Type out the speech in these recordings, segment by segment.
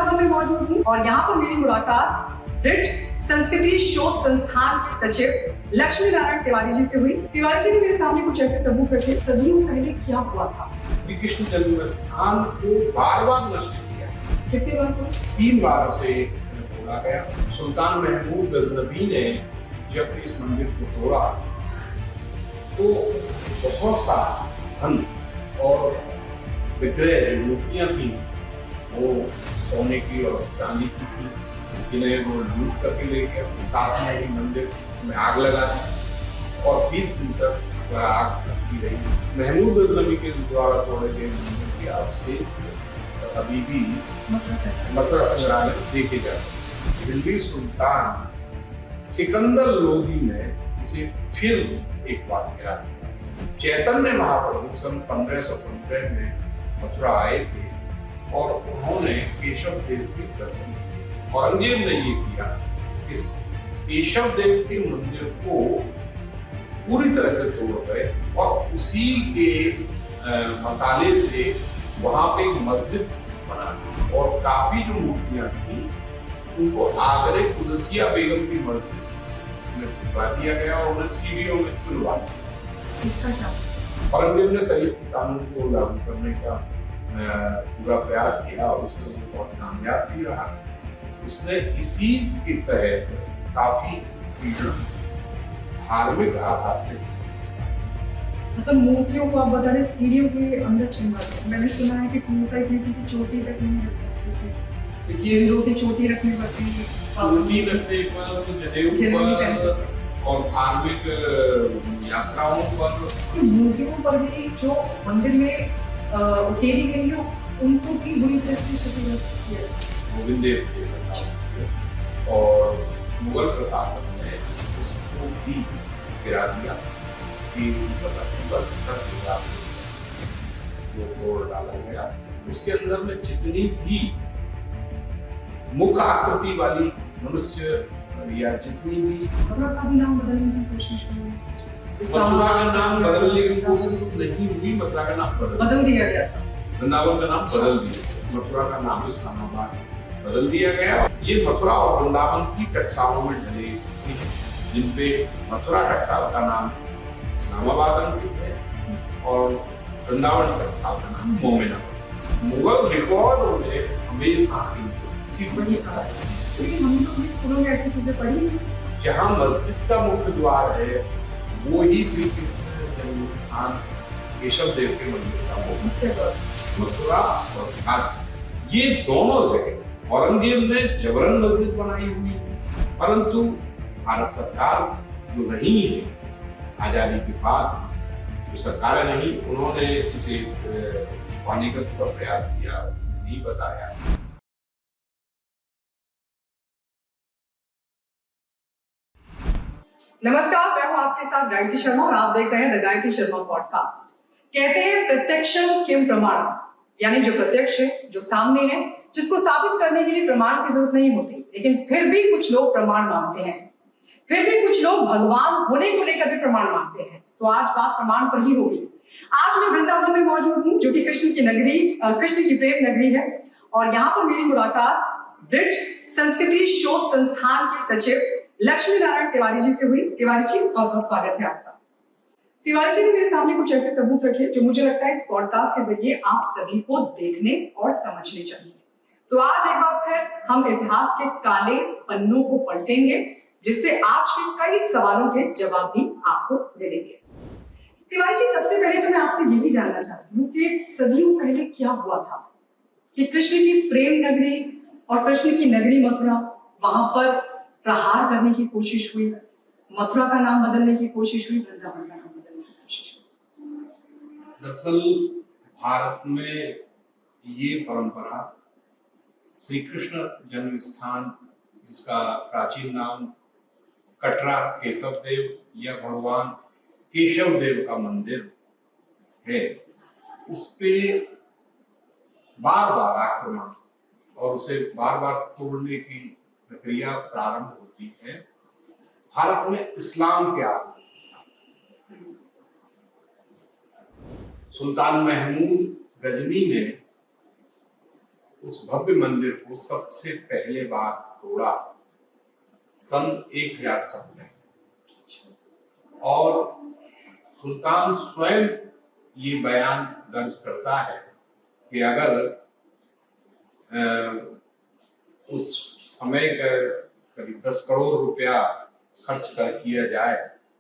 वृंदावन में मौजूद हूँ और यहाँ पर मेरी मुलाकात ब्रिज संस्कृति शोध संस्थान के सचिव लक्ष्मी नारायण तिवारी जी से हुई। तिवारी जी ने मेरे सामने कुछ ऐसे सबूत रखे सदियों पहले क्या हुआ था। श्री कृष्ण जन्म स्थान को बार बार नष्ट किया। कितनी बार हुआ? 3 बार उसे तोड़ा गया। सुल्तान महमूद गजनबी ने जब इस मंदिर को तोड़ा तो बहुत सा धन और विग्रह जो मूर्तियां थी वो सोने की और चांदी की थी, जिन्हें वो लूट करके ले गया। ताजमहल मंदिर में आग लगा दी और 20 दिन तक वह आग लगती रही। महमूद गजनबी के द्वारा तोड़े गए मंदिर के अवशेष अभी भी मथुरा संग्रहालय देखे जा सकते। दिल्ली सुल्तान सिकंदर लोदी ने इसे फिर एक बार गिरा दिया। चैतन्य महाप्रभु सन 1515 में मथुरा आए थे और उन्होंने केशव देव के दर्शन किए। औरंगजेब ने ये किया, इस केशव देव के मंदिर को पूरी तरह से तोड़ गए और उसी के मसाले से वहां पे एक मस्जिद बना और काफी जो मूर्तियां थी उनको आगरे कुदसिया बेगम की मस्जिद में भिजवा दिया गया और उन्हें सीढ़ियों में चुनवा दिया। इसका क्या? औरंगजेब ने सही कानून को लागू करने का पूरा प्रयास किया और उसमें बहुत कामयाब भी रहा। उसने इसी के तहत काफी पीड़न धार्मिक आधार पे, मतलब मूर्तियों को आप बता रहे सीढ़ियों के अंदर चुनवाते। मैंने सुना है कि मूर्ति इतनी थी कि चोटी तक नहीं रख सकते थे। देखिए दो की चोटी रखने पड़ती है, चोटी रखने पर, जनेऊ पर और धार्मिक यात्राओं पर। मूर्तियों पर भी जो मंदिर में उकेरी गई हो उनको भी बुरी तरह से क्षतिग्रस्त किया। गोविंद देव के बताओ और मुगल प्रशासन ने उसको भी गिरा दिया। उसकी बस वो तोड़ डाला गया। उसके अंदर में जितनी भी मुख आकृति वाली मनुष्य या जितनी भी मथुरा का भी नाम बदलने की कोशिश हुई। मथुरा का नाम बदलने की कोशिश नहीं हुई। मथुरा का नाम बदल दिया गया था। वृंदावन का नाम बदल दिया। मथुरा का नाम इस्लामाबाद बदल दिया गया। ये मथुरा और वृंदावन की टकसालों में ढले जिनपे मथुरा टकसाल का नाम इस्लामाबाद अंकित है और वृंदावन टकसाल का नाम मोमिना। मुगल रिकॉर्डों ने हमेशा इसी पर लिखा है। लेकिन हम लोग स्कूलों में ऐसी चीजें पढ़ी। जहाँ मस्जिद का मुख्य द्वार है वो ही श्री कृष्ण जन्म स्थान केशव देव के मंदिर का मुख्य द्वार। मथुरा और काशी ये दोनों जगह औरंगजेब ने जबरन मस्जिद बनाई हुई, परंतु भारत सरकार जो नहीं है आजादी के बाद जो सरकारें नहीं, उन्होंने इसे पानीगत का प्रयास किया, इसे नहीं बताया। नमस्कार, मैं हूं आपके साथ गायत्री शर्मा और आप देख रहे हैं द गायत्री शर्मा पॉडकास्ट। कहते हैं प्रत्यक्षम किम प्रमाणम, यानी जो प्रत्यक्ष है, जो सामने है, जिसको साबित करने के लिए प्रमाण की जरूरत नहीं होती, लेकिन फिर भी कुछ लोग प्रमाण मांगते हैं। फिर भी कुछ लोग भगवान होने को लेकर भी प्रमाण मांगते हैं। तो आज बात प्रमाण पर ही होगी। आज मैं वृंदावन में मौजूद हूँ जो कि कृष्ण की नगरी, कृष्ण की प्रेम नगरी है और यहाँ पर मेरी मुलाकात ब्रिज संस्कृति शोध संस्थान के सचिव लक्ष्मी नारायण तिवारी जी से हुई। तिवारी जी, बहुत बहुत स्वागत है आपका। तिवारी जी ने मेरे सामने कुछ ऐसे सबूत रखे जो मुझे लगता है इस पॉडकास्ट के जरिए आप सभी को देखने और समझने चाहिए। तो आज एक बार फिर हम इतिहास के काले पन्नों को पलटेंगे, जिससे आज के कई सवालों के जवाब भी आपको मिलेंगे। तिवारी जी, सबसे पहले तो मैं आपसे यही जानना चाहती हूँ कि सदियों पहले क्या हुआ था कि कृष्ण की प्रेम नगरी और कृष्ण की नगरी मथुरा, वहां पर प्रहार करने की कोशिश हुई, मथुरा का नाम बदलने की कोशिश हुई, वृंदावन का नाम बदलने की कोशिश हुई। दरअसल भारत में ये परंपरा श्री कृष्ण जन्म स्थान, जिसका प्राचीन नाम कटरा केशव देव या भगवान केशव देव का मंदिर है, उस पे बार बार आक्रमण और उसे बार बार तोड़ने की प्रक्रिया प्रारंभ होती है भारत में इस्लाम के आगमन के साथ। सुल्तान महमूद गजनी ने उस भव्य मंदिर को सबसे पहले बार तोड़ा सन 1007 में, और सुल्तान स्वयं ये बयान दर्ज करता है कि अगर उस समय का करीब 10 करोड़ रुपया खर्च कर किया जाए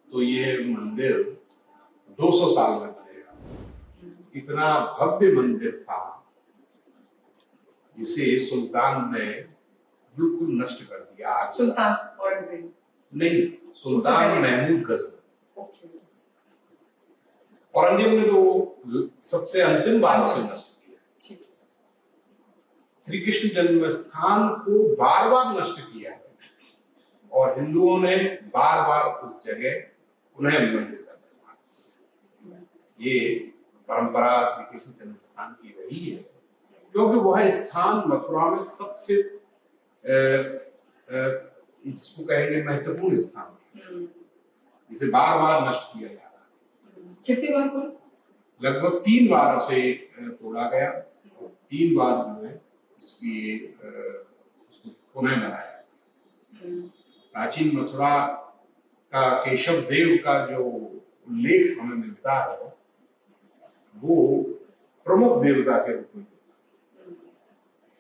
तो ये मंदिर 200 साल में बनेगा। इतना भव्य मंदिर था जिसे सुल्तान ने बिल्कुल नष्ट कर दिया। सुल्तान औरंगजेब नहीं, सुल्तान महमूद गजनवी। ओके। औरंगजेब ने तो सबसे अंतिम बार उसे नष्ट किया। ठीक है। श्री कृष्ण जन्म स्थान को बार बार नष्ट किया है और हिंदुओं ने बार बार उस जगह पुनः मंदिर का निर्माण किया। ये परंपरा श्री कृष्ण जन्म स्थान की रही है, क्योंकि वह स्थान मथुरा में सबसे इसको कहेंगे महत्वपूर्ण स्थान, जिसे बार बार नष्ट किया जा रहा है। कितनी बार हुआ? लगभग 3 बार उसे तोड़ा गया और 3 बार जो है उसको पुनः बनाया। प्राचीन मथुरा का केशव देव का जो उल्लेख हमें मिलता है वो प्रमुख देवता के रूप में।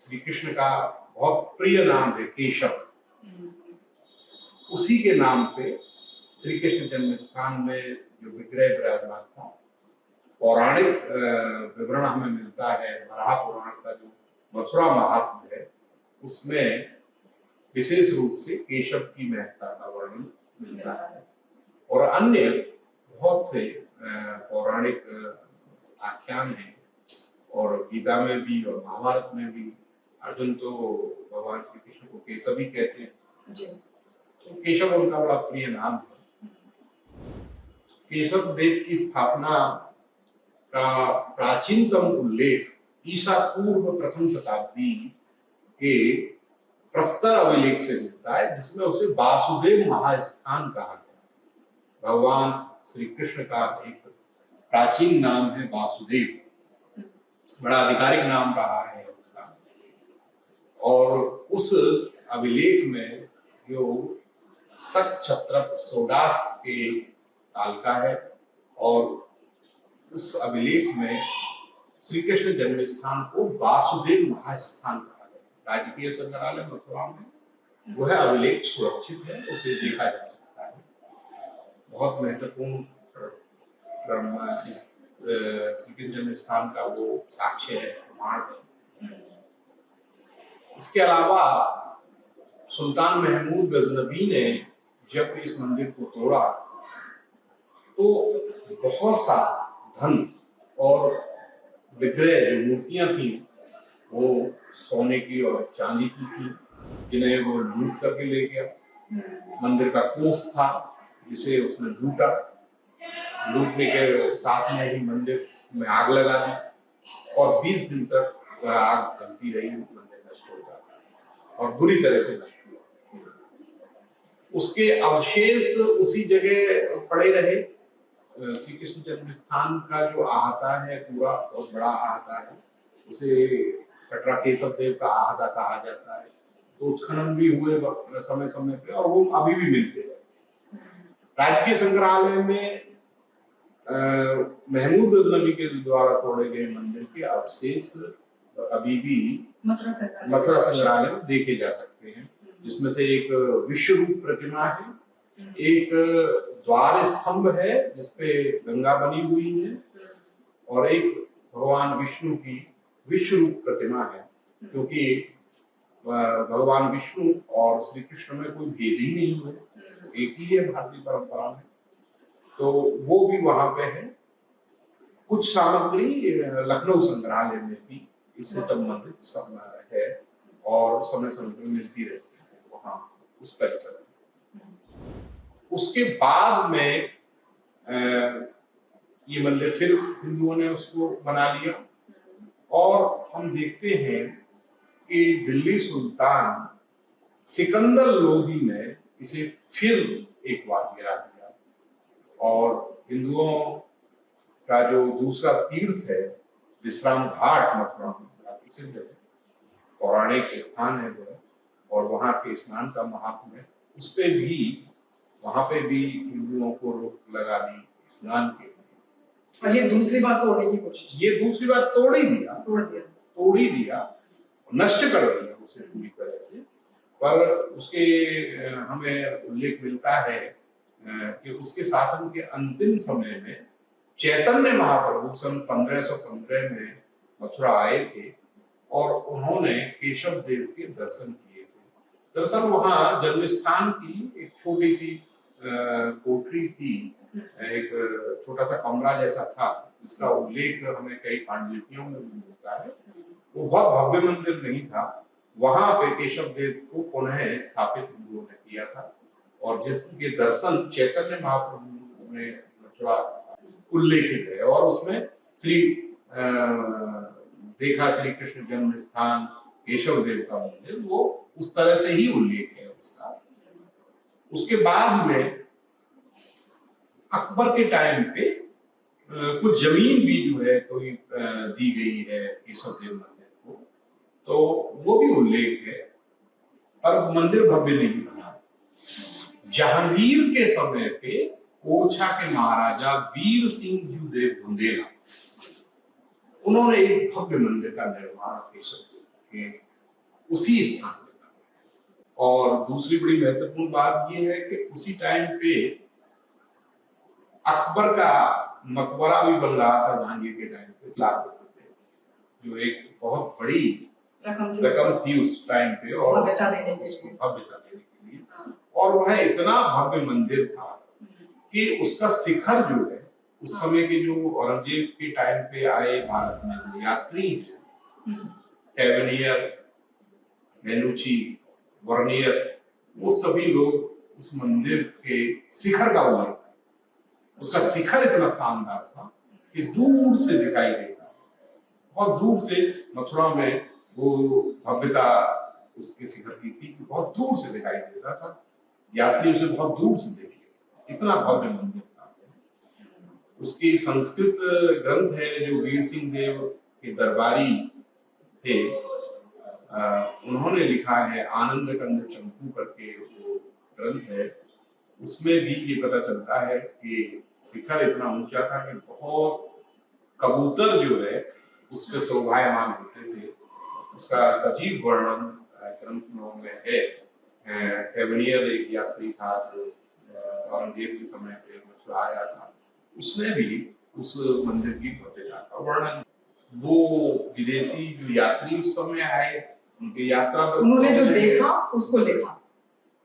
श्री कृष्ण का बहुत प्रिय नाम है केशव, उसी के नाम पे श्री कृष्ण जन्म स्थान में जो विग्रह विराजमान था। पौराणिक विवरण हमें मिलता है, वराह पुराण का जो मथुरा महात्म्य है उसमें विशेष रूप से केशव की महत्ता का वर्णन मिलता है, और अन्य बहुत से पौराणिक आख्यान हैं, और गीता में भी और महाभारत में भी अर्जुन तो भगवान श्री कृष्ण को केशव ही कहते हैं जी। तो केशव उनका बड़ा प्रिय नाम है। केशव देव की स्थापना का प्राचीनतम उल्लेख ईसा पूर्व प्रथम शताब्दी के प्रस्तर अभिलेख से मिलता है, जिसमें उसे वासुदेव महास्थान कहा गया। भगवान श्री कृष्ण का एक प्राचीन नाम है वासुदेव, बड़ा आधिकारिक नाम रहा है उनका, और उस अभिलेख में जो शक छत्रप सोडास के काल का है, और उस अभिलेख में श्री कृष्ण जन्म स्थान को वासुदेव महास्थान कहा गया। राजकीय संग्रहालय मथुरा में वह अभिलेख सुरक्षित है, उसे देखा जा सकता है। बहुत महत्वपूर्ण इस श्री कृष्ण जन्म स्थान का वो साक्ष्य है, प्रमाण है। इसके अलावा सुल्तान महमूद गजनवी ने जब इस मंदिर को तोड़ा तो बहुत सा धन और विग्रह जो मूर्तियां थी वो सोने की और चांदी की थी, जिन्हें वो लूट करके ले गया। मंदिर का कोष था जिसे उसने लूटा, लूटने के साथ में ही मंदिर में आग लगा दी, और 20 दिन तक वह आग जलती रही, मंदिर नष्ट हो गया और बुरी तरह से नष्ट हुआ। उसके अवशेष उसी जगह पड़े रहे। श्री कृष्ण जन्म स्थान का जो आहता है पूरा बहुत बड़ा आहता है, उसे कटरा केशव देव का आहता कहा जाता है। तो उत्खनन भी हुए समय समय पे, और वो अभी भी मिलते हैं। राजकीय संग्रहालय में महमूद गजनवी के द्वारा तोड़े गए मंदिर के अवशेष अभी भी मथुरा संग्रहालय में देखे जा सकते हैं, जिसमें से एक विश्व रूप प्रतिमा है, एक द्वार स्तंभ है जिसपे गंगा बनी हुई है, और एक भगवान विष्णु की विश्व रूप प्रतिमा है, क्योंकि भगवान विष्णु और श्री कृष्ण में कोई भेद ही नहीं हुए, एक ही है भारतीय परंपरा में। तो वो भी वहां पे है। कुछ सामग्री लखनऊ संग्रहालय में भी इससे संबंधित सब है, और समय समय पर मिलती रहती है वहां उस परिसर से। उसके बाद में ये मंदिर फिर हिंदुओं ने उसको बना लिया, और हम देखते हैं कि दिल्ली सुल्तान सिकंदर लोदी ने इसे फिर एक बार गिरा दिया, और हिंदुओं का जो दूसरा तीर्थ है विश्राम घाट मथुरा में प्रसिद्ध है, पौराणिक स्थान है वो, और वहाँ के स्नान का महात्म्य है, उस पे भी वहाँ पे भी हिंदुओं को रोक लगा दी स्नान के लिए। और ये दूसरी बार तोड़ने की कोशिश, ये दूसरी बार तोड़ ही दिया, नष्ट कर दिया उसे पूरी तरह से। पर उसके हमें उल्लेख मिलता है कि उसके शासन के अंतिम समय में चैतन्य महाप्रभु सन 1515 में मथुरा आए थे और उन्होंने केशव देव के दर्शन किए थे। दरअसल वहाँ जन्मस्थान की एक छोटी सी कोठरी थी, एक छोटा सा कमरा जैसा था, जिसका उल्लेख हमें कई पांडुलिपियों में मिलता है। वो बहुत भव्य मंदिर नहीं था, वहां पे केशव देव को पुनः स्थापित हिंदुओं ने किया था, और जिसके दर्शन चैतन्य महाप्रभु ने मथुरा उल्लेखित है, और उसमें देखा श्री कृष्ण जन्म स्थान केशव देव का मंदिर, वो उस तरह से ही उल्लेख है उसका। उसके बाद में अकबर के टाइम पे कुछ जमीन भी जो है कोई दी गई है केशव देव मंदिर को, तो वो भी उल्लेख है, पर मंदिर भव्य नहीं बना। जहांगीर के समय पे ओरछा के महाराजा वीर सिंह देव बुंदेला, उन्होंने एक भव्य मंदिर का निर्माण केशव देव के उसी स्थान पे था। और दूसरी बड़ी महत्वपूर्ण बात यह है कि उसी टाइम पे अकबर का मकबरा भी बन रहा था जहांगीर के टाइम पे, लाख रुपए, जो एक बहुत बड़ी रकम थी उस टाइम पे, और भव्यता देने के लिए। और वह इतना भव्य मंदिर था कि उसका शिखर जो है, उस समय के जो औरंगजेब के टाइम पे आए भारत में जो यात्री हैं, टेवनियर, मेनुची, वर्नियर, वो सभी लोग उस मंदिर के शिखर का उल्लेख, उसका शिखर इतना शानदार था कि दूर से दिखाई देता, बहुत दूर से मथुरा में वो भव्यता उसके शिखर की थी कि बहुत दूर से दिखाई देता था, यात्री उसे बहुत दूर से देख लेते, इतना भव्य मंदिर था। उसकी संस्कृत ग्रंथ है जो वीर सिंह देव के दरबारी थे, उन्होंने लिखा है, आनंद कंद चंपू करके वो ग्रंथ है, उसमें भी ये पता चलता है कि शिखर इतना ऊंचा था कि बहुत कबूतर जो है उस पे शोभायमान होते थे। उसका सजीव वर्णन ग्रंथों में है। टेवनियर एक यात्री था जो औरंगजेब के समय पे मथुरा आया था, उसने भी उस मंदिर की भव्यता का वर्णन, वो विदेशी जो यात्री उस समय आए, उनकी यात्रा पर उन्होंने जो देखा उसको लिखा,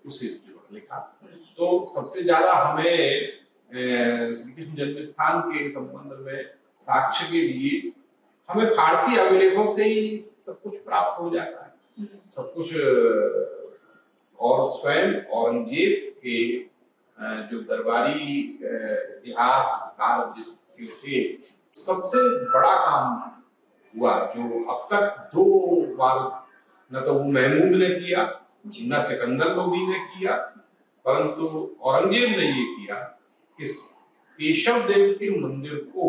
उसे लिखा। तो सबसे ज्यादा हमें श्री कृष्ण जन्म स्थान के संबंध में साक्ष्य के लिए हमें फारसी अभिलेखों से ही सब कुछ प्राप्त हो जाता है, सब कुछ। और स्वयं औरंगजेब के जो दरबारी इतिहासकार जो थे, सबसे बड़ा काम हुआ जो अब तक 2 बार न तो महमूद ने किया, न सिकंदर लोधी ने किया, परंतु औरंगजेब ने ये किया कि केशव देव के मंदिर को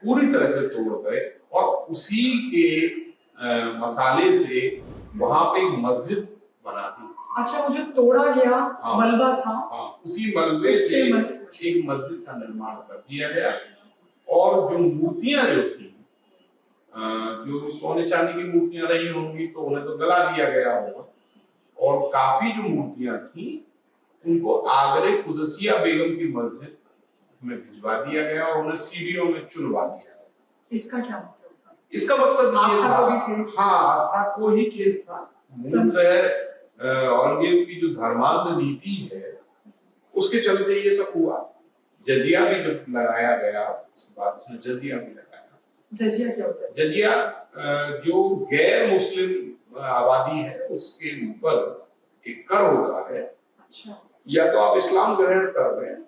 पूरी तरह से तोड़ गए और उसी के मसाले से वहां पे एक मस्जिद बना दी। अच्छा, वो जो तोड़ा गया मलबा था, उसी मलबे से एक मस्जिद का निर्माण कर दिया गया। और जो मूर्तियां जो थी, जो सोने चांदी की मूर्तियां रही होंगी तो उन्हें तो गला दिया गया होगा, और काफी जो मूर्तियां थी उनको आगरे कुदसिया बेगम की मस्जिद में भिजवा दिया गया और उन्हें सीढ़ियों में चुनवा दिया। इसका क्या मकसद था? इसका मकसद आस्था को भी ठेस, आस्था को ही ठेस था। औरंगजेब की जो धर्मांध नीति है उसके चलते ये सब हुआ। जजिया भी जब लगाया गया उसके बाद उसने जजिया भी लगाया। जजिया क्या होता है? जजिया जो गैर मुस्लिम आबादी है उसके ऊपर एक कर होता है। अच्छा। या तो आप इस्लाम ग्रहण कर रहे हैं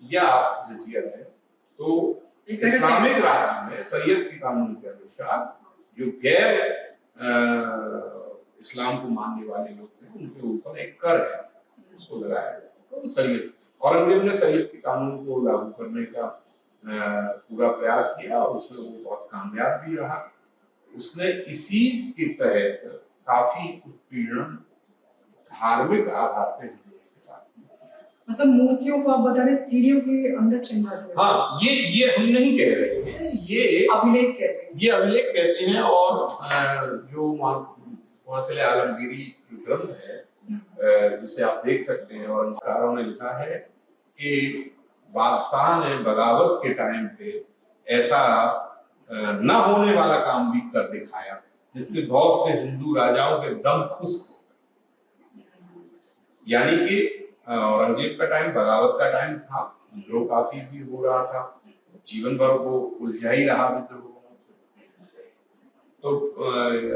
या आप जजिया है। तो इस्लामिक राज्य में शरीयत के कानून के अनुसार जो गैर इस्लाम को मानने वाले लोग हैं उनके ऊपर एक कर है, उसको लगाया गया। तो शरीयत, औरंगजेब ने शरीयत के कानून को लागू करने का पूरा प्रयास किया और उसमें वो बहुत कामयाब भी रहा। उसने इसी के तहत काफी उत्पीड़न धार्मिक आधार पे हिंदुओं के साथ किया। मतलब मूर्तियों को आप बता रहे सीढ़ियों के अंदर चिन्ह दिए। हाँ, ये हम नहीं कह रहे हैं, ये अभिलेख कहते हैं। ये अभिलेख कहते हैं। और जो मुफस्सिल आलमगीरी ग्रंथ है जिसे आप देख सकते हैं, और अंसारों ने लिखा है कि बादशाह ने बगावत के टाइम पे ऐसा न होने वाला काम भी कर दिखाया जिससे बहुत से हिंदू राजाओं के दम खुश्क हो गए। यानी कि औरंगजेब का टाइम बगावत का टाइम था, विद्रोह काफी भी हो रहा था, जीवन भर वो उलझा ही रहा विद्रोह से। तो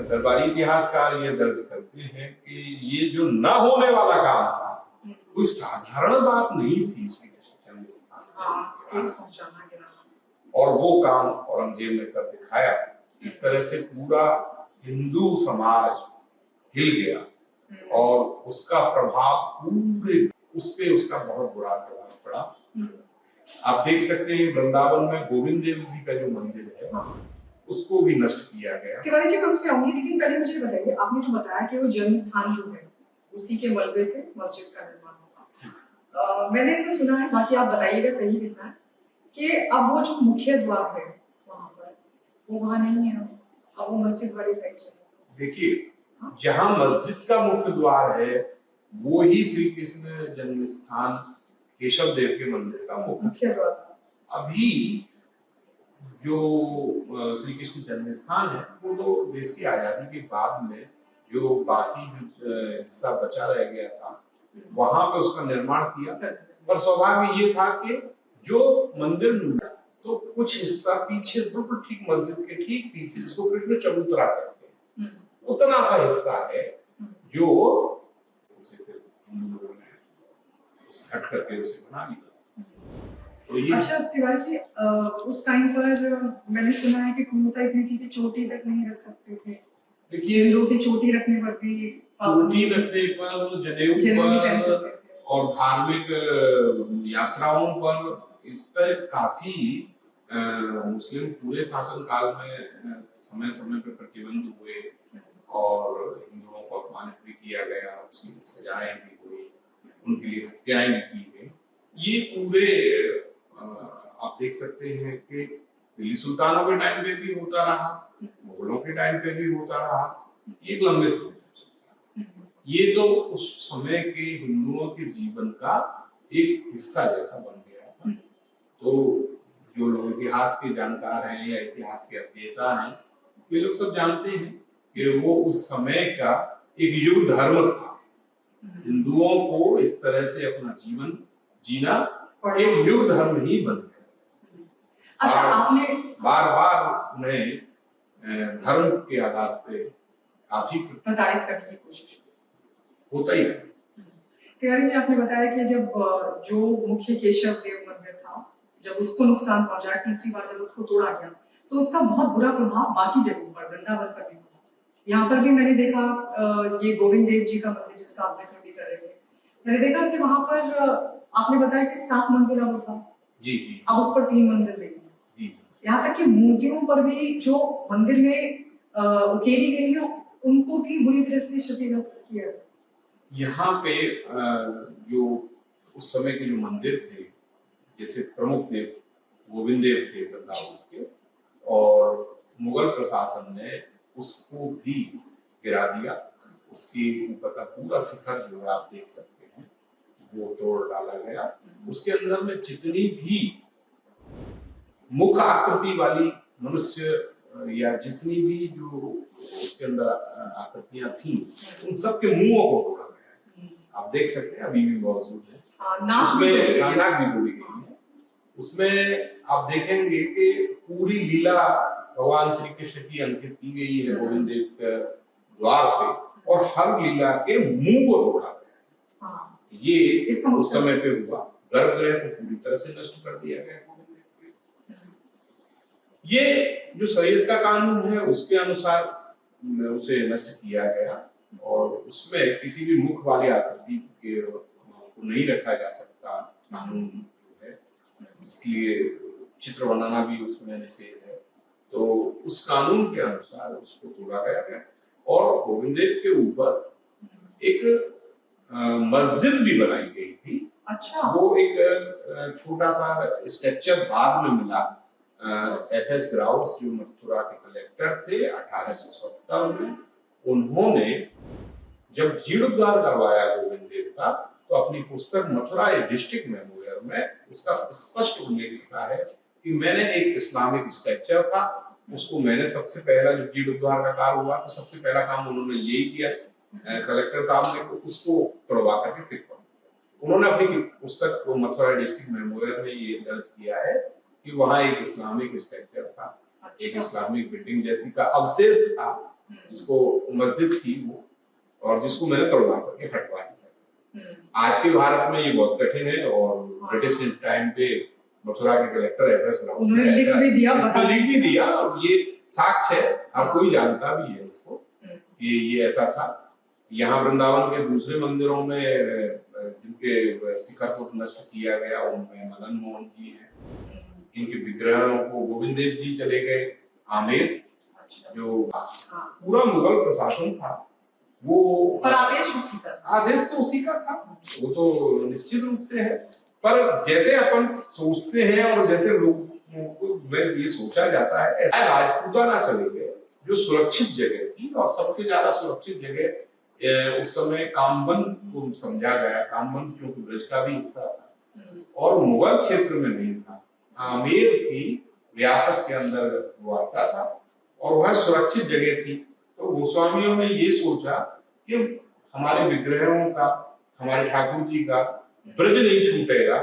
दरबारी इतिहासकार ये दर्ज करते हैं कि ये जो न होने वाला काम था, कोई साधारण बात नहीं थी इसकी और वो काम औरंगजेब ने कर दिखाया। एक तरह से पूरा हिंदू समाज हिल गया और उसका प्रभाव पूरे उस पे उसका बहुत बुरा प्रभाव पड़ा। आप देख सकते हैं वृंदावन में गोविंद देव जी का जो मंदिर है उसको भी नष्ट किया गया। तिवारी जी, मैं उस पे आऊंगी, लेकिन पहले मुझे बताइए, आपने जो बताया कि वो जन्म स्थान जो है उसी के मलबे से मस्जिद का निर्माण होगा। मैंने इसे सुना है, बाकी आप बताइएगा सही कितना है, कि अब वो जो मुख्य द्वार है वहां पर वो वहां नहीं है, अब वो मस्जिद वाली साइड चले। देखिए, जहां मस्जिद का मुख्य द्वार है वो ही श्री कृष्ण जन्म स्थान केशव देव के मंदिर का मुख्य द्वार था। अभी जो श्री कृष्ण जन्म स्थान है वो तो देश की आजादी के बाद में जो बाकी हिस्सा बचा रह गया था वहां पे उसका निर्माण किया। पर सौभाग्य ये था कि जो मंदिर तो कुछ हिस्सा पीछे बिल्कुल ठीक मस्जिद के ठीक पीछे, जिसको कृष्ण चबूतरा कहते हैं, उतना सा हिस्सा है जो उसे फिर हिंदू लोगों ने उस हट करके उसे बना लिया। तो ये अच्छा तिवारी जी, उस टाइम पर मैंने सुना है कि कुमुता इतनी थी कि चोटी तक नहीं रख सकते थे। देखिए, हिंदुओं की चोटी रखने पर भी चोटी रखने पर, जनेऊ पर और धार्मिक यात्राओं पर इस पर काफी मुस्लिम पूरे शासन काल में समय समय पर प्रतिबंध हुए और हिंदुओं को अपमानित भी किया गया, उसकी सजाएं भी हुई, उनके लिए हत्याएं भी की गई। ये पूरे आप देख सकते हैं कि दिल्ली सुल्तानों के टाइम पे भी होता रहा, मुगलों के टाइम पे भी होता रहा, एक लंबे समय तक चलता। ये तो उस समय के हिंदुओं के जीवन का एक हिस्सा जैसा बन गया था। तो जो लोग इतिहास के जानकार हैं या इतिहास के अध्येता हैं, वे लोग सब जानते हैं कि वो उस समय का एक युग धर्म था। हिंदुओं को इस तरह से अपना जीवन जीना एक युग धर्म ही बन गया। अच्छा, आपने बार बार उन्हें धर्म के आधार पे काफी प्रताड़ित करने की कोशिश होता ही है। तिवारी जी, आपने बताया कि जब जो मुख्य केशव देव मंदिर था, जब उसको नुकसान पहुंचा, तीसरी बार जब उसको तोड़ा गया, तो उसका बहुत बुरा प्रभाव बाकी जगहों पर, वृंदावन पर भी हुआ। यहाँ पर भी मैंने देखा, ये गोविंद देव जी का मंदिर जिसका आप जिक्र भी कर रहे थे, मैंने देखा कि वहां पर आपने बताया कि 7 मंजिला वो था, जी जी, अब उस पर 3 मंजिल देगी। यहाँ तक कि मूर्तियों पर भी जो मंदिर में उकेरी गई है उनको भी बुरी तरह से क्षतिग्रस्त किया। यहाँ पे जो उस समय के जो मंदिर थे, जैसे प्रमुख देव गोविंद देव थे वृंदावन के, और मुगल प्रशासन ने उसको भी गिरा दिया। उसके ऊपर का पूरा शिखर जो है आप देख सकते हैं वो तोड़ डाला गया। उसके अंदर में जितनी भी मुख आकृति वाली मनुष्य या जितनी भी जो उसके अंदर आकृतियां थी, उन सब के मुंहों को तोड़ा गया। आप देख सकते हैं अभी भी मौजूद है। उसमें नाक भी तोड़ी गई है। उसमें आप देखेंगे कि पूरी लीला भगवान श्री कृष्ण की अंकित की गई है गोविंद देव के द्वार पे, और हर लीला के मुंह को तोड़ा गया। ये उस समय पे हुआ। गर्भगृह को पूरी तरह से नष्ट कर दिया गया। ये जो शरीयत का कानून है उसके अनुसार उसे नष्ट किया गया, और उसमें किसी भी मुख वाली आकृति को नहीं रखा जा सकता कानून जो है, इसलिए चित्र बनाना भी उसमें निषेध है। तो उस कानून के अनुसार उसको तोड़ा गया और गोविंद देव के ऊपर एक मस्जिद भी बनाई गई थी। अच्छा। वो एक छोटा सा स्ट्रक्चर बाद में मिला। एफएस ग्राउस जो मथुरा के कलेक्टर थे 1870 में, उन्होंने जब जीर्णोद्धार करवाया गोविंद देव का, तो अपनी पुस्तक मथुरा डिस्ट्रिक्ट मेमोरियल में उसका स्पष्ट उल्लेख लिखा है कि मैंने एक इस्लामिक स्ट्रक्चर था, उसको मैंने सबसे पहला जो जीर्णोद्धार का कार्य हुआ तो सबसे पहला काम उन्होंने यही किया, कलेक्टर साहब ने उसको तोड़वा करके फिर उन्होंने अपनी पुस्तक को मथुरा डिस्ट्रिक्ट मेमोरियल में ये दर्ज किया है कि वहाँ एक इस्लामिक स्ट्रक्चर था। अच्छा। एक इस्लामिक बिल्डिंग जैसी का अवशेष था, जिसको मस्जिद थी वो, और जिसको मैंने तोड़वा करके हटवा दिया। आज के भारत में ये बहुत कठिन है और ब्रिटिश टाइम पे मथुरा के कलेक्टर एफएस ग्राउस उन्होंने लिख भी दिया, और ये साक्ष्य है, हर कोई जानता भी है इसको कि ये ऐसा था। यहाँ वृंदावन के दूसरे मंदिरों में जिनके शिखर को नष्ट किया गया उनमें मदन मोहन जी हैं, इनके विग्रहों को गोविंद देव जी चले गए आमेर। अच्छा। जो पूरा मुगल प्रशासन था वो, पर आदेश उसी का, आदेश तो उसी का था, वो तो निश्चित रूप से है। पर जैसे अपन सोचते हैं और जैसे लोगों को ये सोचा जाता है, राजपूताना चले गए जो सुरक्षित जगह थी, और सबसे ज्यादा सुरक्षित जगह उस समय कामबन को समझा गया। कामबन क्योंकि ब्रज का भी हिस्सा था और मुगल क्षेत्र में नहीं था, आमेर की रियासत के अंदर वो आता था और वह सुरक्षित जगह थी। तो गोस्वामियों ने ये सोचा कि हमारे विग्रहों का, हमारे ठाकुर जी का ब्रज नहीं छूटेगा,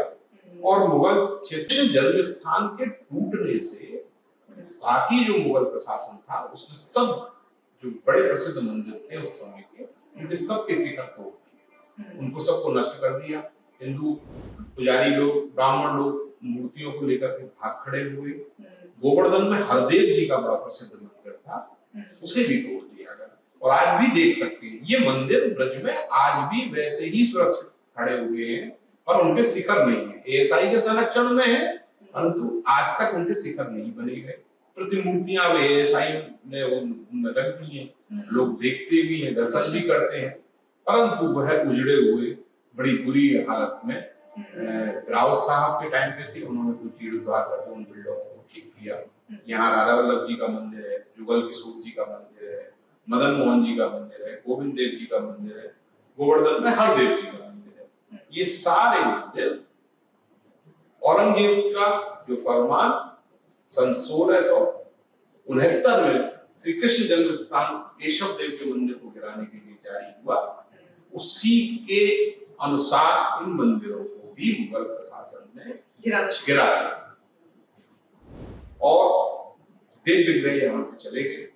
और मुगल क्षेत्र जन्म स्थान के टूटने से बाकी जो मुगल प्रशासन था उसने सब जो बड़े प्रसिद्ध मंदिर थे उस समय के, उनके सबके शिखर तोड़ दिए, उनको सबको नष्ट कर दिया। हिंदू पुजारी लोग, ब्राह्मण लोग मूर्तियों को लेकर के भाग खड़े हुए। गोवर्धन में हरदेव जी का बड़ा प्रसिद्ध मंदिर था, उसे भी तोड़ दिया गया। और आज भी देख सकते हैं ये मंदिर ब्रज में आज भी वैसे ही सुरक्षित खड़े हुए हैं, पर उनके शिखर नहीं है। एएसआई के संरक्षण में है, परंतु आज तक उनके शिखर नहीं बने गए। प्रतिमूर्तियां एएसआई ने उनमें रख दी हैं, लोग देखते भी हैं, दर्शन भी करते हैं, परंतु वह उजड़े हुए बड़ी बुरी हालत में रावत साहब के टाइम पे थी। उन्होंने कुछ जीर्णोद्धार करके उन बिल्डिंगों को ठीक किया। यहाँ राधा वल्लभ जी का मंदिर है, जुगल किशोर जी का मंदिर है, मदन मोहन जी का मंदिर है, गोविंद देव जी का मंदिर है, गोवर्धन में हरदेव जी का मंदिर है। ये सारे मंदिर औरंगजेब का जो फरमान सन 1669 में श्री कृष्ण जन्म स्थान केशव देव के मंदिर को गिराने के लिए जारी हुआ, उसी के अनुसार इन मंदिरों को भी मुगल प्रशासन ने गिरा दिया और देव विग्रह यहाँ से चले गए।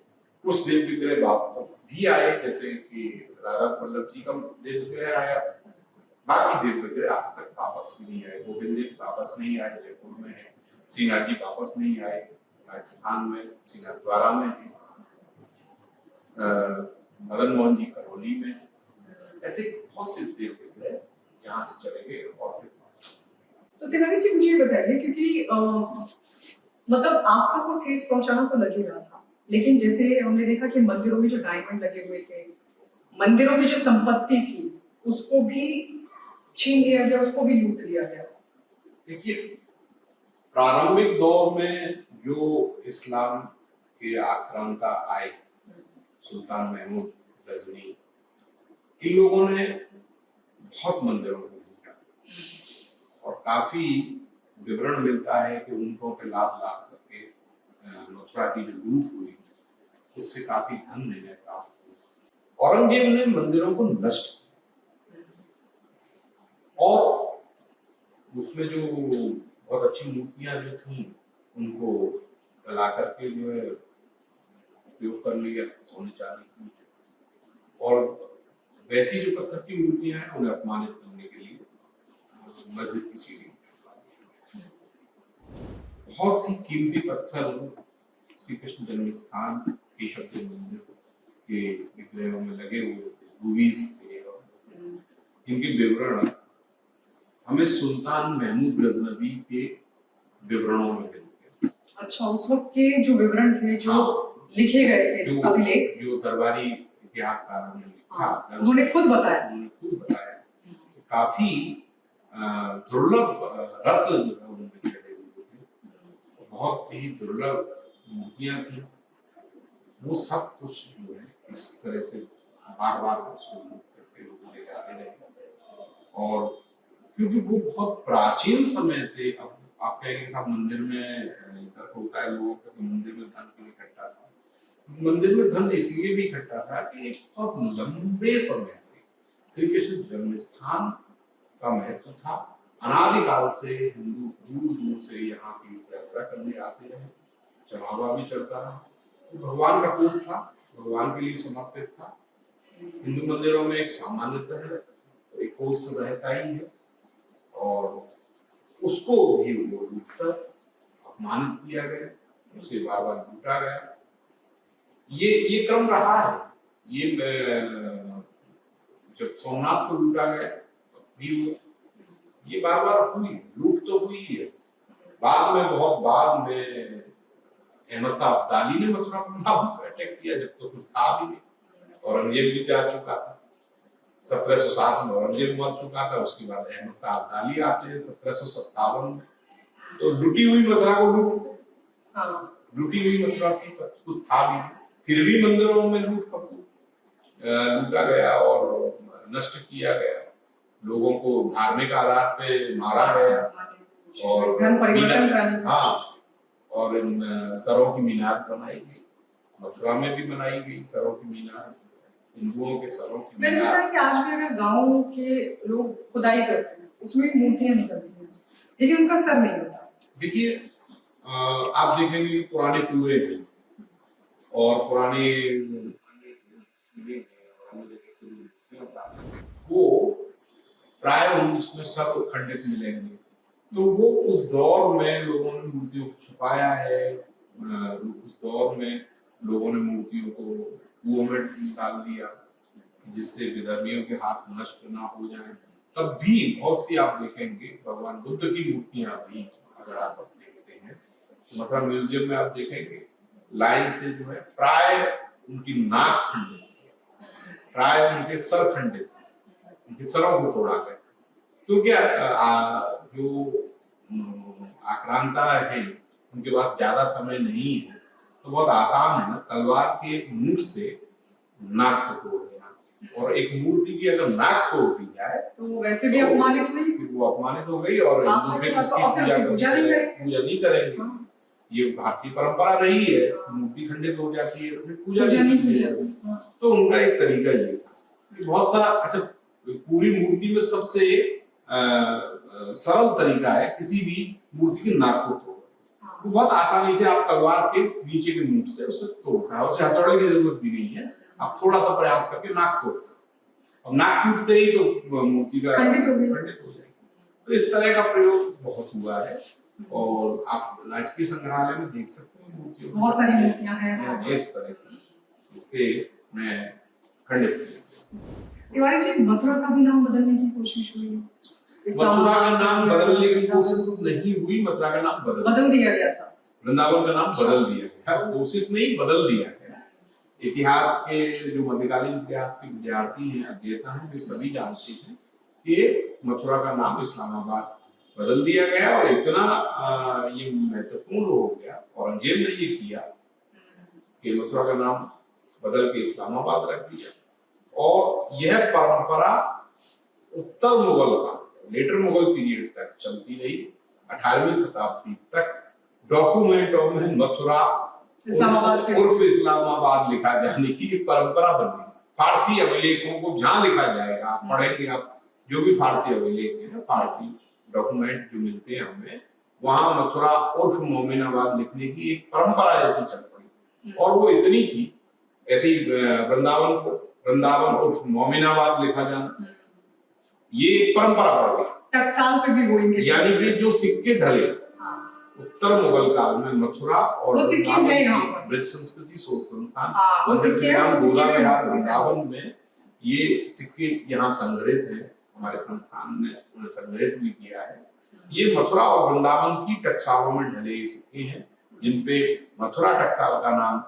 कुछ देव विग्रह वापस भी आए, जैसे कि राधा वल्लभ जी का देव विग्रह आया, बाकी देव विग्रह आज तक वापस भी नहीं आए। गोविंद देव वापस नहीं आए, जयपुर में है। सिंगाजी वापस नहीं आए, राजस्थान में सिंहद्वारा में है। मदन मोहन जी करौली में, ऐसे बहुत से देव विग्रह यहाँ से चले गए और फिर तो तिवारी जी मुझे बताइए, क्योंकि मतलब आस्था को ठेस पहुंचाना तो लग ही रहा था, लेकिन जैसे हमने देखा कि मंदिरों में जो डायमंड लगे हुए थे, मंदिरों में जो संपत्ति थी, उसको भी छीन लिया गया, उसको भी लूट लिया गया। देखिए, प्रारंभिक दौर में जो इस्लाम के आक्रांता आए, सुल्तान महमूद गजनी, इन लोगों ने बहुत मंदिरों को लूटा और काफी विवरण मिलता है कि उनको पे लाभ करके मथुरा की जो लूट हुई उससे काफी धन मिले प्राप्त हुआ। औरंगजेब ने मंदिरों को नष्ट किया और उसमें जो बहुत अच्छी मूर्तियां जो थी उनको गला करके जो है उपयोग कर लिया सोने चांदी की, और वैसी जो पत्थर की मूर्तियां हैं उन्हें अपमानित करने के लिए मस्जिद की सीढ़ी बहुत ही कीमती पत्थर श्री कृष्ण जन्म स्थान केशव देव मंदिर के विग्रहों में लगे हुए रूबीज थे, इनके विवरण हमें सुल्तान महमूद गजनवी के विवरणों में मिलते हैं। अच्छा, उस वक्त के जो विवरण थे, जो हाँ, लिखे गए थे जो अभिलेख, जो दरबारी इतिहासकारों ने लिखा, हाँ, उन्होंने खुद बताया कि काफी दुर्लभ रत्न जो है उनमें जड़े हुए थे, बहुत ही दुर्लभ मूर्तियां थी। वो सब कुछ जो है इस तरह से बार बार उसको करके लोग ले जाते रहे। और क्योंकि वो बहुत प्राचीन समय से, अब आप कहेंगे साहब मंदिर में इधर होता है लोगों का, तो मंदिर में धन क्यों इकट्ठा था? मंदिर में धन इसलिए भी इकट्ठा था कि एक बहुत लंबे समय से श्री कृष्ण जन्म स्थान का महत्व था। अनादिकाल से हिंदू दूर दूर से यहाँ की यात्रा करने आते रहे, चढ़ावा भी चढ़ता रहा। तो भगवान का कोष था, भगवान के लिए समर्पित था। हिंदू मंदिरों में एक सामान्यतः एक कोष रहता ही है, और उसको भी वो लूटकर अपमानित किया गया, उसे बार बार लूटा गया। ये क्रम रहा है। ये जब सोमनाथ को लूटा गया तब भी हुआ, ये बार बार हुई, लूट तो हुई है। बाद में, बहुत बाद में अहमद शाह अब्दाली ने मथुरा पर अटैक किया, जब तो कुछ था भी नहीं। औरंगजेब भी जा चुका था, 1707 में औरंगजेब मर चुका था। उसके बाद अहमद शाह अब्दाली आते हैं 1757 में। तो लुटी हुई मथुरा को लूटी हुई मथुरा थी, पर कुछ था भी नहीं। फिर भी मंदिरों में लूटा गया और नष्ट किया गया, लोगों को धार्मिक आधार पे मारा गया, और धन परिवर्तन कराने, हाँ, और सरों की मीनार बनाई गई। मथुरा में भी बनाई गई सरों की मीनार, हिंदुओं के सरों की मैंने सुना है कि आज भी अगर गाँव के लोग खुदाई करते हैं उसमें मूर्तियां निकलती हैं, लेकिन उनका सर नहीं होता। देखिए, आप देखेंगे कि पुराने कुएं हैं और पुराने वो प्राय उसमें सब खंडित मिलेंगे। तो वो उस दौर में लोगों ने मूर्तियों को छुपाया है, उस दौर में लोगों ने मूर्तियों को कुओं में डाल दिया जिससे विधर्मियों के हाथ नष्ट ना हो जाए। तब भी बहुत सी आप देखेंगे भगवान बुद्ध की मूर्तियां भी, अगर आप देखते हैं मथुरा म्यूजियम में आप देखेंगे लाइन से जो है प्राय उनकी नाक खंडित, प्राय उनके सर खंडित, उनके सरों को तोड़ा गया। क्योंकि जो आक्रांता है उनके पास ज्यादा समय नहीं है, तो बहुत आसान है ना तलवार के मुंह से नाक को तोड़ देना। और एक मूर्ति की अगर नाक तोड़ दी जाए तो वैसे भी अपमानित हुई, वो अपमानित हो गई, और पूजा नहीं करेंगे। ये भारतीय परंपरा रही है, मूर्ति खंडित हो जाती है तो फिर पूजा नहीं की जाती। तो उनका एक तरीका ये था। बहुत सा, अच्छा, पूरी मूर्ति में सबसे सरल तरीका है किसी भी मूर्ति की नाक को तोड़ना। तो बहुत आसानी से आप तलवार के नीचे के मुंह से उसे तोड़ सकते हैं, उसे हथौड़े की जरूरत भी नहीं है। आप थोड़ा सा प्रयास करके नाक तोड़ सकते। अब नाक टूटते ही तो मूर्ति का खंडित हो जाएगी। तो इस तरह का प्रयोग बहुत हुआ है, और आप राजकीय संग्रहालय में देख सकते हैं मूर्तियों, बहुत सारी मूर्तियां हैं इस तरह की, इससे मैं खंडित। तिवारी जी, मथुरा का भी नाम बदलने की कोशिश हुई? मथुरा का नाम बदलने की कोशिश नहीं हुई, मथुरा का नाम बदल दिया गया था। वृंदावन का नाम बदल दिया गया, कोशिश नहीं, बदल दिया गया। इतिहास के जो मध्यकालीन इतिहास के विद्यार्थी हैं, अध्येता हैं, वे सभी जानते हैं कि मथुरा का नाम इस्लामाबाद बदल दिया गया, और इतना ये महत्वपूर्ण हो गया, औरंगजेब ने ये किया कि मथुरा का नाम बदल के इस्लामाबाद रख दिया। और यह परंपरा उत्तर मुगल काल, लेटर मुगल पीरियड तक चलती रही। 18वीं शताब्दी तक डॉक्यूमेंटों में मथुरा उर्फ इस्लामाबाद लिखा जाने की परंपरा बन गई। फारसी अभिलेखों को जहां लिखा जाएगा, आप पढ़ेंगे, आप जो भी फारसी अभिलेख है, फारसी डॉक्यूमेंट जो मिलते हैं हमें, वहां मथुरा उर्फ मोमिनाबाद लिखने की एक परंपरा जैसी चल पड़ी। और वो इतनी थी, ऐसे ही वृंदावन को वृंदावन उर्फ मोमिनाबाद लिखा जाना, ये एक परंपरा पड़ गई। टकसाल पे भी वही, यानी कि जो सिक्के ढले उत्तर मुगल काल में मथुरा और ब्रज संस्कृति शोध संस्थान वृंदावन में ये सिक्के यहाँ संग्रहित हैं, हमारे संस्थान ने उन्हें संग्रहित भी किया है। ये मथुरा और वृंदावन की टकसालों में ढले सिक्के हैं, जिनपे मथुरा टकसाल का नाम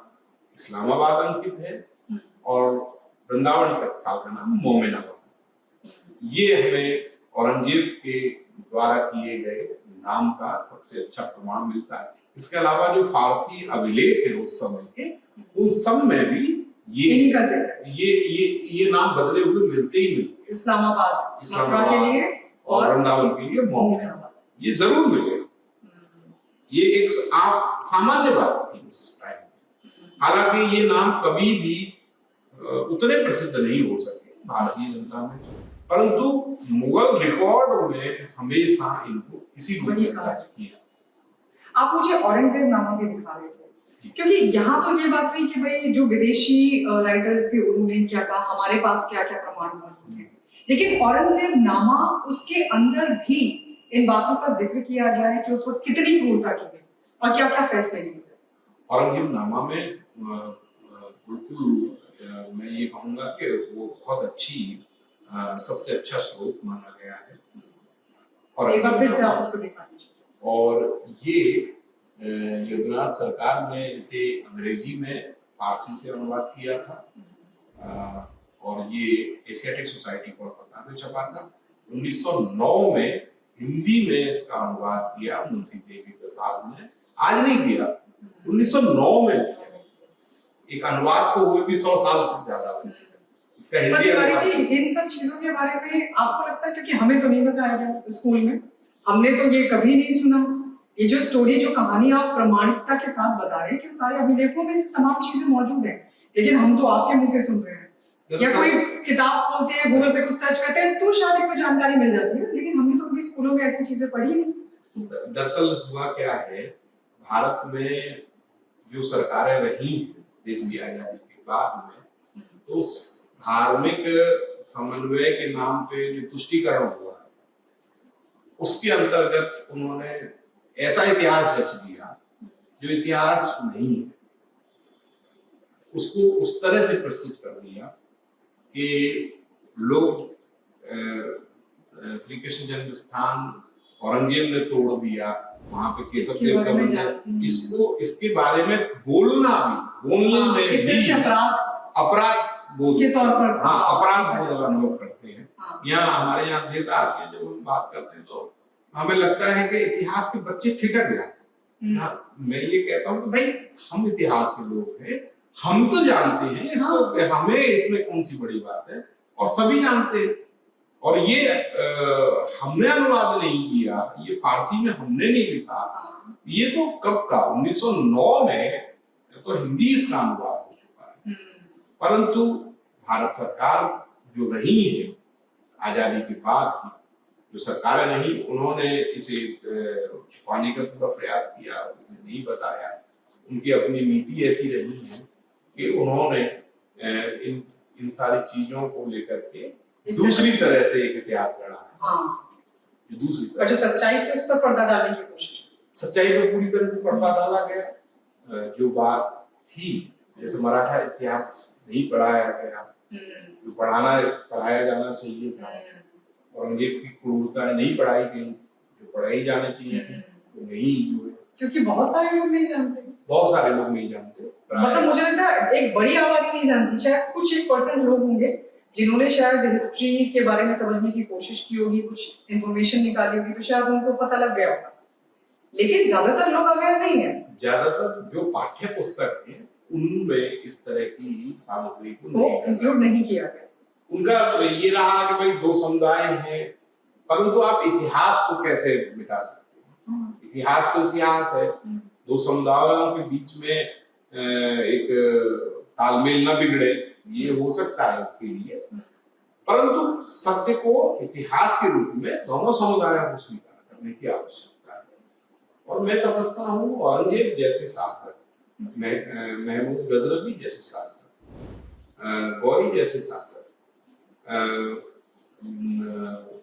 इस्लामाबाद अंकित है और वृंदावन टकसाल का नाम मोमिनाबाद। ये हमें औरंगजेब के द्वारा किए गए नाम का सबसे अच्छा प्रमाण मिलता है। इसके अलावा जो फारसी अभिलेख है उस समय के, उन सब में भी इन्हीं का जिक्र ये नाम बदले हुए मिलते ही मिलते हैं। इस्लामाबाद मथुरा के लिए और वृंदावन के लिए मोमिनाबाद, ये जरूर मिलेगा। ये एक सामान्य बात थी उस टाइम में। हालांकि ये नाम कभी भी उतने प्रसिद्ध नहीं हो सके भारतीय जनता में, परंतु मुगल रिकॉर्ड में हमेशा इनको किसी रूप में दर्ज किया। आप मुझे औरंगजेब नामा भी दिखा रहे थे, क्योंकि यहाँ तो ये बात हुई कि भाई जो विदेशी राइटर्स थे उन्होंने क्या कहा, हमारे पास क्या क्या प्रमाण मौजूद है, लेकिन औरंगजेब नामा उसके अंदर भी इन बातों का जिक्र किया गया है कि उस वक्त कितनी क्रूरता की गई और क्या क्या फैसले लिए गए। औरंगजेब नामा में बिल्कुल मैं ये कहूंगा कि वो बहुत अच्छी सबसे अच्छा स्रोत माना गया है। और एक बार फिर से आप उसको दिखा दीजिए। और ये यदुनाथ सरकार ने इसे अंग्रेजी में फारसी से अनुवाद किया था और ये एशियाटिक सोसाइटी कोलकाता से छपा था। 1909 में हिंदी में इसका अनुवाद किया मुंशी देवी प्रसाद ने, आज नहीं किया, 1909 में किया। एक अनुवाद को हुए भी 100 साल से ज्यादा हुए। इसका हिंदी अनुवाद जी, इन सब चीजों के बारे में आपको लगता है, क्योंकि हमें तो नहीं बताया गया स्कूल में, हमने तो ये कभी नहीं सुना, ये जो स्टोरी जो कहानी आप प्रमाणिकता के साथ बता रहे हैं कि सारे अभिलेखों में तमाम चीजें मौजूद हैं, लेकिन हम तो आपके मुंह से सुन रहे हैं। या कोई किताब खोलते हैं, गूगल पे कुछ सर्च करते हैं तो शायद कोई जानकारी मिल जाती है, लेकिन हमने तो कभी स्कूलों में ऐसी चीजें पढ़ी नहीं। दरअसल हुआ क्या है, भारत में जो सरकारें रही देश की आजादी के बाद में, तो धार्मिक समन्वय के नाम पे जो तुष्टीकरण हुआ, उसके अंतर्गत उन्होंने ऐसा इतिहास रच दिया जो इतिहास नहीं है। उसको उस तरह से प्रस्तुत कर दिया कि लोग श्री कृष्ण जन्म स्थान औरंगजेब ने तोड़ दिया, वहां पे केशव देव का मंदिर, इसके बारे में बोलना में भी अपराध बोध के तौर पर, अपराध बोध अनुभव करते हैं। यहाँ हमारे यहाँ देता आते हैं, जब हम बात करते हैं तो हमें लगता है कि इतिहास के बच्चे ठिठक जाते हैं। मैं ये कहता हूँ कि भाई हम इतिहास के लोग हैं, हम तो जानते हैं इसको, हमें इसमें कौन सी बड़ी बात है, और सभी जानते हैं। और ये हमने अनुवाद नहीं किया, ये फारसी में हमने नहीं लिखा, ये तो कब का 1909 में तो हिंदी इसका अनुवाद हो चुका है। परंतु भारत सरकार जो रही है आजादी के बाद की जो सरकारें नहीं, उन्होंने इसे छुपाने का पूरा प्रयास किया, इसे नहीं बताया। उनकी अपनी नीति ऐसी रही है कि उन्होंने इन सारी चीजों को लेकर के दूसरी तरह से एक इतिहास गढ़ा है। दूसरी तरह जो सच्चाई थी उस पर पर्दा डालने की कोशिश, सच्चाई पर पूरी तरह से पर्दा डाला गया। जो बात थी, जैसे मराठा इतिहास नहीं पढ़ाया गया, जो पढ़ाया जाना चाहिए था, औरंगजेब की क्रूरता नहीं पढ़ाई गई, जो पढ़ाई जानी चाहिए थी वो नहीं हुई, क्योंकि बहुत सारे लोग नहीं जानते। मतलब मुझे लगता है एक बड़ी आबादी नहीं जानती, शायद कुछ 1% लोग होंगे जिन्होंने शायद हिस्ट्री के बारे में समझने की कोशिश की होगी, कुछ इंफॉर्मेशन निकाली होगी, तो शायद उनको पता लग गया होगा, लेकिन ज्यादातर लोग अवेयर नहीं है। ज्यादातर जो पाठ्य पुस्तक है उनमें इस तरह की सामग्री को इंक्लूड नहीं किया गया। उनका ये रहा कि भाई दो समुदाय हैं, परंतु आप इतिहास को कैसे मिटा सकते हैं? इतिहास तो इतिहास है, दो समुदायों के बीच में एक तालमेल न बिगड़े, ये हो सकता है इसके लिए, परंतु सत्य को इतिहास के रूप में दोनों समुदायों को स्वीकार करने की आवश्यकता है। और मैं समझता हूँ औरंगजेब जैसे शासक, महमूद गजनवी जैसे शासक, गौरी जैसे शासक,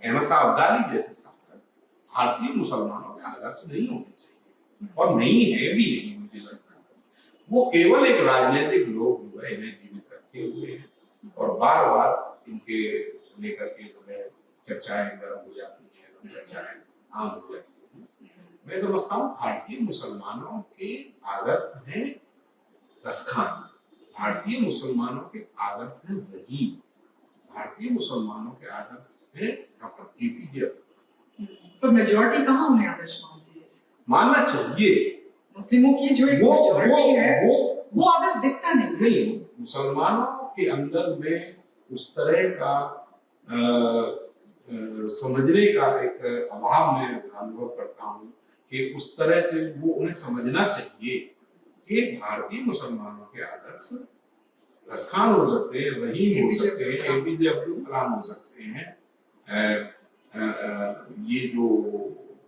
अहमद शाह अब्दाली जैसे शासक भारतीय मुसलमानों के आदर्श नहीं होने चाहिए, और नहीं है भी नहीं। मुझे लगता है वो केवल एक राजनीतिक लोग जो है इन्हें जीवित रखे हुए हैं, और बार बार इनके लेकर के जो है चर्चाएं गर्म हो जाती हैं, चर्चाएं आम हो जाती हैं। मैं समझता हूँ भारतीय मुसलमानों के आदर्श हैं रसखान, भारतीय मुसलमानों के आदर्श हैं रहीम, भारतीय मुसलमानों के आदर्श हैं डॉक्टर एपीजे अब्दुल कलाम। पर मेजॉरिटी कहाँ उन्हें आदर्श मानती है? मानना चाहिए, मुस्लिमों की जो एक मेजॉरिटी है वो आदर्श दिखता नहीं। मुसलमानों के अंदर में उस तरह का समझने का एक अभाव मैं अनुभव करता हूँ कि उस तरह से वो उन्हें समझना चाहिए कि भारतीय मुसलमानों के आदर्श रसखान हो सकते हैं, रहीम हो सकते हैं, एपीजे अब्दुल कलाम हो सकते हैं, ये जो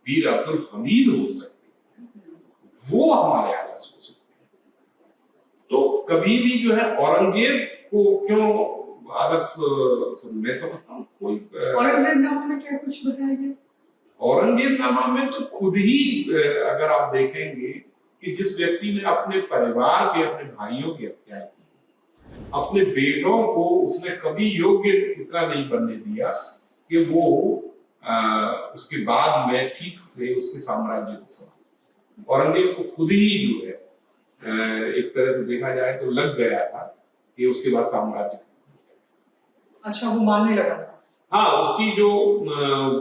वीर अब्दुल हमीद हो सकते हैं, वो हमारे आदर्श हो सकते हैं। तो कभी भी जो है औरंगजेब को क्यों आदर्श मैं समझता हूँ कोई औरंगजेबनामा में क्या कुछ बताया गया? औरंगजेबनामा में तो खुद ही अगर आप देखेंगे कि जिस व्यक्ति ने अपने परिवार के, अपने भाइयों की हत्या की, अपने बेटों को उसने कभी योग्य इतना नहीं बनने दिया कि वो उसके बाद में ठीक से उसके साम्राज्य को संभाले। औरंगजेब को खुद ही जो है एक तरह से देखा जाए तो लग गया था कि उसके बाद साम्राज्य, अच्छा वो मानने लगा था। हाँ, उसकी जो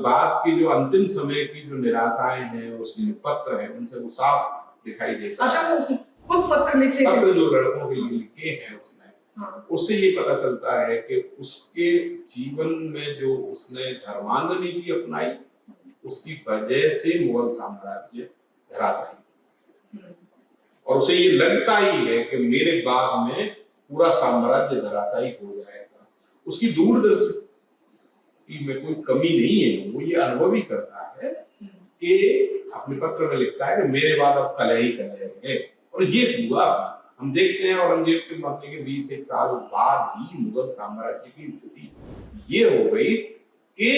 बाद की जो अंतिम समय की जो निराशाएं हैं, उसके पत्र हैं, उनसे वो साफ दिखाई देता है। अच्छा वो खुद पत्र लिखे, पत्र जो लड़कों के लिए लिखे हैं उसने, हाँ। उससे ये पता चलता है कि उसके जीवन में जो उसने धर्मांध नीति अपनाई, उसकी वजह से मुगल साम्राज्य धराशायी, और उसे ये लगता ही है कि मेरे बाद में पूरा साम्राज्य धराशायी हो जाएगा। उसकी दूरदर्शी में कोई कमी नहीं है, वो ये अनुभव ही करता है कि अपने पत्र में लिखता है कि मेरे बाद अब कलह ही कलह है, और ये हुआ। हम देखते हैं औरंगजेब के मरने के 21 साल बाद ही मुगल साम्राज्य की स्थिति ये हो गई कि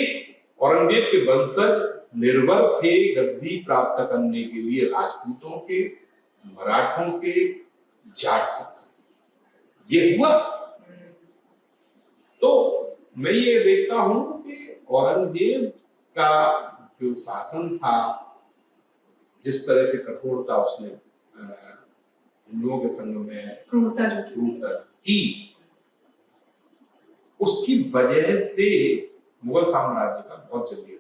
औरंगजेब के वंशज निर्भर थे गद्दी प्राप्त करने के लिए राजपूतों के, मराठों के, जाट शासक। ये हुआ। तो मैं ये देखता हूं कि औरंगजेब का जो शासन था, जिस तरह से कठोरता उसने हिंदुओं के संग में क्रूरता की, उसकी वजह से मुगल साम्राज्य का बहुत जल्दी,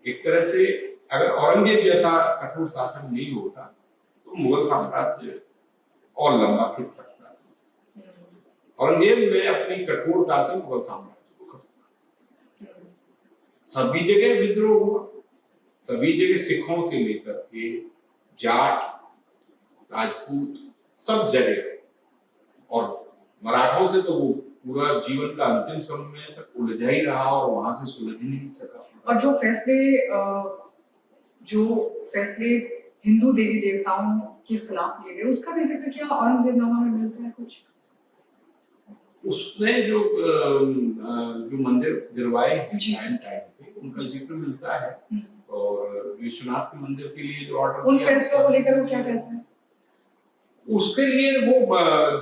एक तरह से अगर औरंगजेब जैसा कठोर शासन नहीं होता तो मुगल साम्राज्य और लंबा खिंच सकता था। औरंगजेब ने अपनी कठोरता से मुगल साम्राज्य को खत्म किया। सभी जगह विद्रोह हुआ, सभी जगह सिखों से लेकर के जाट, राजपूत, सब जगह, और मराठों से तो वो पूरा जीवन का अंतिम समय तक उलझा ही रहा और वहां से सुलझ नहीं सका। और जो फैसले हिंदू देवी देवताओं के खिलाफ लिए गए, उसका भी जिक्र किया औरंगजेबनामा में मिलता है कुछ? उसने जो मंदिर गिरवाए टाइम पे उनका जिक्र मिलता है, और विश्वनाथ के मंदिर के लिए जो ऑर्डर, उन फैसलों को लेकर वो क्या कहते हैं? उसके लिए वो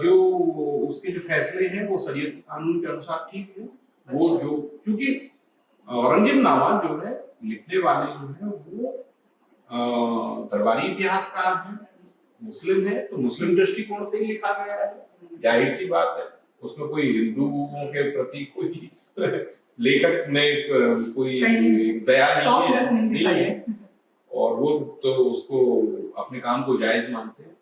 जो उसके जो फैसले हैं वो शरीयत कानून के अनुसार ठीक है। अच्छा। वो जो, क्योंकि औरंगजेबनामा जो है लिखने वाले जो है वो दरबारी इतिहासकार हैं, मुस्लिम है, तो मुस्लिम दृष्टिकोण से ही लिखा गया है। जाहिर सी बात है, उसमें कोई हिंदुओं के प्रति कोई लेखक में कोई दया नहीं है, और वो तो उसको अपने काम को जायज मानते हैं।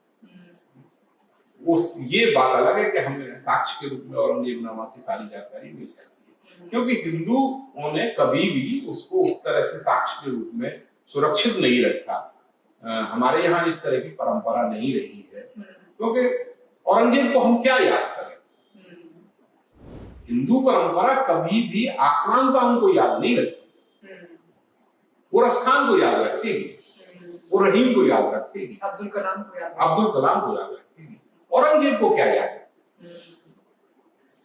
ये बात अलग है कि हमें साक्ष्य के रूप में औरंगजेबनामा से सारी जानकारी मिल जाती है, क्योंकि हिंदुओं ने कभी भी उसको उस तरह से साक्ष्य के रूप में सुरक्षित नहीं रखा। हमारे यहाँ इस तरह की परंपरा नहीं रही है, क्योंकि औरंगजेब को हम क्या याद करें? हिंदू परंपरा कभी भी आक्रांताओं को याद नहीं रखती, वो रसखान को याद रखेगी, वो रहीम को याद रखेगी, अब्दुल कलाम को याद रखेगी। औरंगजेब को क्या याद है?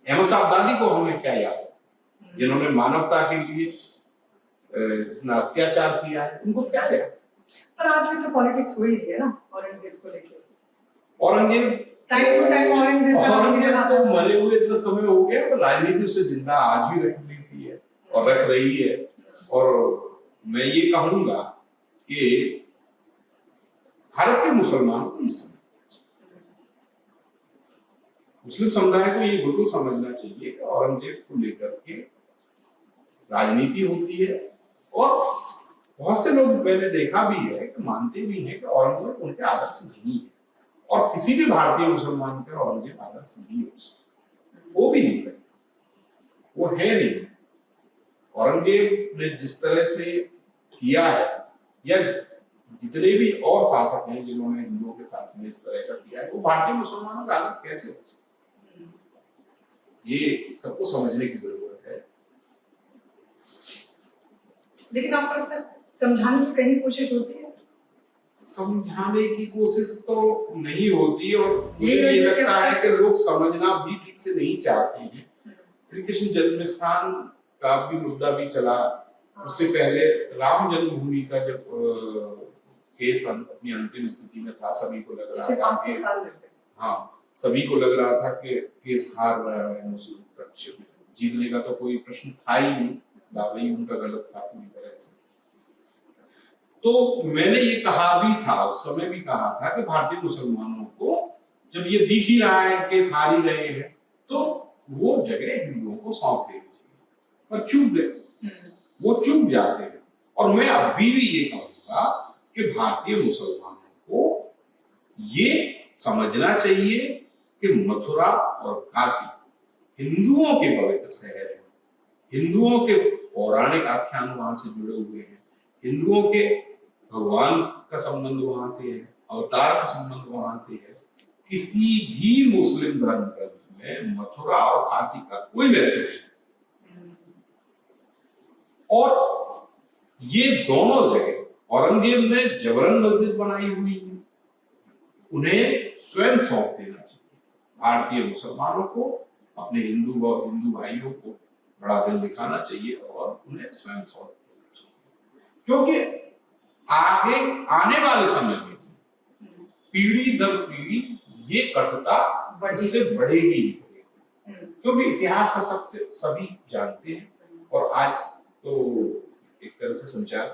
अहमद साहबजादी को हमें क्या याद है, जिन्होंने मानवता के लिए इतना अत्याचार किया है, उनको क्या याद? पर आज भी तो पॉलिटिक्स हुई है ना औरंगजेब को लेकर। Aurangzeb time to time Aurangzeb को मरे हुए इतना समय हो गया, पर राजनीति उसे जिंदा आज भी रख लेती है और रख रही है। और मैं ये कहूंगा कि भारत के मुसलमानों को इस मुस्लिम समुदाय को ये बिल्कुल समझना चाहिए कि औरंगजेब को लेकर के राजनीति होती है, और बहुत से लोग मैंने देखा भी है कि मानते भी हैं कि औरंगजेब उनके आदर्श नहीं है, और किसी भी भारतीय मुसलमान का औरंगजेब आदर्श नहीं हो सकता, वो भी नहीं सकता, वो है नहीं। औरंगजेब ने जिस तरह से किया है, या जितने भी और शासक हैं जिन्होंने हिंदुओं के साथ में इस तरह का किया है, वो भारतीय मुसलमानों का आदर्श कैसे हो सकता, ये सबको समझने की जरूरत है। लेकिन आपको लगता है समझाने की कहीं कोशिश होती है? समझाने की कोशिश तो नहीं होती, और मुझे ये ये लगता है कि लोग समझना भी ठीक से नहीं चाहते हैं। श्री कृष्ण जन्म स्थान का भी मुद्दा भी चला, उससे पहले राम जन्मभूमि का जब केस अपनी अंतिम स्थिति में था, सभी को लग रहा था कि हाँ, सभी को लग रहा था कि केस हार रहा है मुस्लिम पक्ष, जीतने का तो कोई प्रश्न था ही नहीं, दावा ही उनका गलत था पूरी तरह से। तो मैंने ये कहा भी था, उस समय भी कहा था कि भारतीय मुसलमानों को जब ये दिख ही रहा है केस हार ही रहे हैं, तो वो जगह हिंदुओं को सौंप देनी चाहिए, पर चूक गए, वो चूक जाते हैं। और मैं अभी भी ये कहूंगा कि भारतीय मुसलमानों को ये समझना चाहिए कि मथुरा और काशी हिंदुओं के पवित्र शहर है, हिंदुओं के पौराणिक आख्यान वहां से जुड़े हुए हैं, हिंदुओं के भगवान का संबंध वहां से है, अवतार का संबंध वहां से है। किसी भी मुस्लिम धर्म ग्रंथ में मथुरा और काशी का कोई महत्व नहीं है। और ये दोनों जगह औरंगजेब ने जबरन मस्जिद बनाई हुई है, उन्हें स्वयं सौंप देना चाहिए। भारतीय मुसलमानों को, अपने हिंदू और हिंदू भाइयों को बड़ा दिल दिखाना चाहिए और उन्हें स्वयं सौंप देना चाहिए, क्योंकि आगे आने वाले समय में पीढ़ी दर पीढ़ी ये कटुता इससे बढ़ेगी ही, क्योंकि इतिहास का सत्य सभी जानते हैं। और आज तो एक तरह से संचार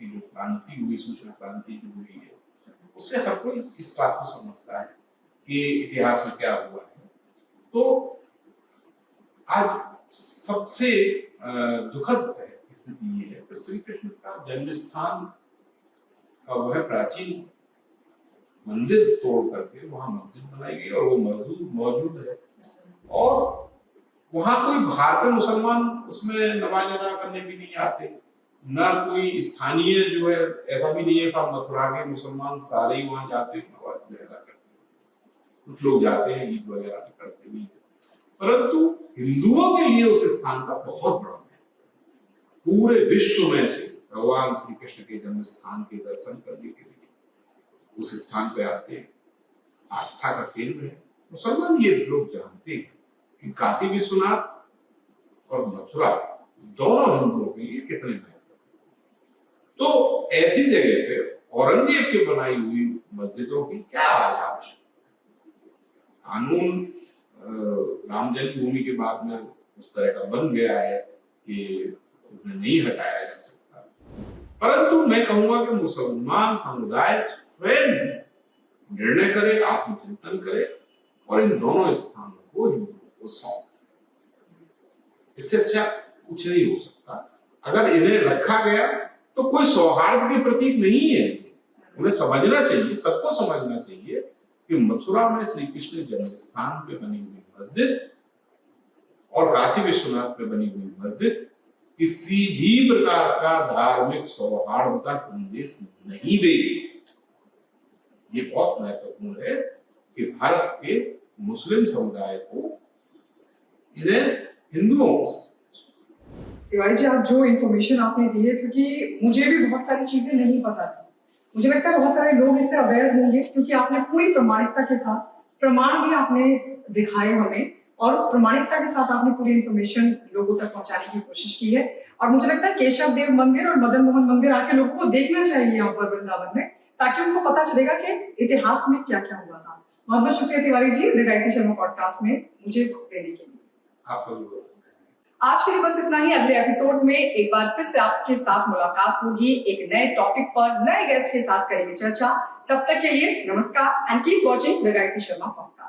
की जो क्रांति हुई, सूचना क्रांति जो हुई है, उससे हर कोई इस बात को समझता है कि इतिहास में क्या हुआ है। तो आज सबसे दुखद स्थिति ये है कि श्री कृष्ण का जन्म स्थान का वह प्राचीन मंदिर तोड़ करके वहां मस्जिद बनाई गई, और वो मौजूद है, और वहां कोई बाहर से मुसलमान उसमें नमाज अदा करने भी नहीं आते, ना कोई स्थानीय जो है, ऐसा भी नहीं है सब मथुरा के मुसलमान सारे ही वहां जाते हैं, नमाज अदा करते हैं, कुछ लोग जाते हैं ईद वगैरह करते भी हैं, परंतु हिंदुओं के लिए उस स्थान का बहुत बड़ा महत्व है। पूरे विश्व में से भगवान श्री कृष्ण के जन्म स्थान के दर्शन करने के लिए उस स्थान पे आते हैं, आस्था का केंद्र है। मुसलमान ये लोग जानते हैं कि काशी विश्वनाथ और मथुरा दोनों हिंदुओं के लिए कितने महत्व। तो ऐसी जगह पे औरंगजेब की बनाई हुई मस्जिदों की क्या आवश्यकता? कानून राम जन्मभूमि के बाद में उस तरह का बन गया है कि उन्हें नहीं हटाया जा सकता, परंतु मैं कहूंगा कि मुसलमान समुदाय स्वयं निर्णय करे, आत्मचिंतन करे और इन दोनों स्थानों को हिंदुओं को सौंप दे। इससे अच्छा कुछ नहीं हो सकता। अगर इन्हें रखा गया तो कोई सौहार्द के प्रतीक नहीं है, उन्हें समझना चाहिए, सबको समझना चाहिए कि मथुरा में श्री कृष्ण जन्म स्थान पे बनी हुई मस्जिद और काशी विश्वनाथ पे बनी हुई मस्जिद किसी भी प्रकार का धार्मिक सौहार्द का संदेश नहीं देगी। ये बहुत महत्वपूर्ण है कि भारत के मुस्लिम समुदाय को, इन्हें हिंदुओं को। तिवारी जी, आप जो इन्फॉर्मेशन आपने दी है, क्योंकि मुझे भी बहुत सारी चीजें नहीं पता थी, मुझे लगता है बहुत सारे लोग इससे अवेयर होंगे, क्योंकि आपने पूरी प्रामाणिकता के साथ प्रमाण भी आपने दिखाए हमें, और उस प्रामाणिकता के साथ आपने पूरी इन्फॉर्मेशन लोगों तक पहुंचाने की कोशिश की है। और मुझे लगता है केशव देव मंदिर और मदन मोहन मंदिर आके लोगों को देखना चाहिए यहाँ पर वृंदावन में, ताकि उनको पता चलेगा कि इतिहास में क्या क्या हुआ था। बहुत बहुत शुक्रिया तिवारी जी, द गायत्री शर्मा पॉडकास्ट में मुझे देने के लिए। आपका आज के लिए बस इतना ही। अगले एपिसोड में एक बार फिर से आपके साथ मुलाकात होगी, एक नए टॉपिक पर नए गेस्ट के साथ करेंगे चर्चा। तब तक के लिए नमस्कार and keep watching the Gayatri Sharma podcast.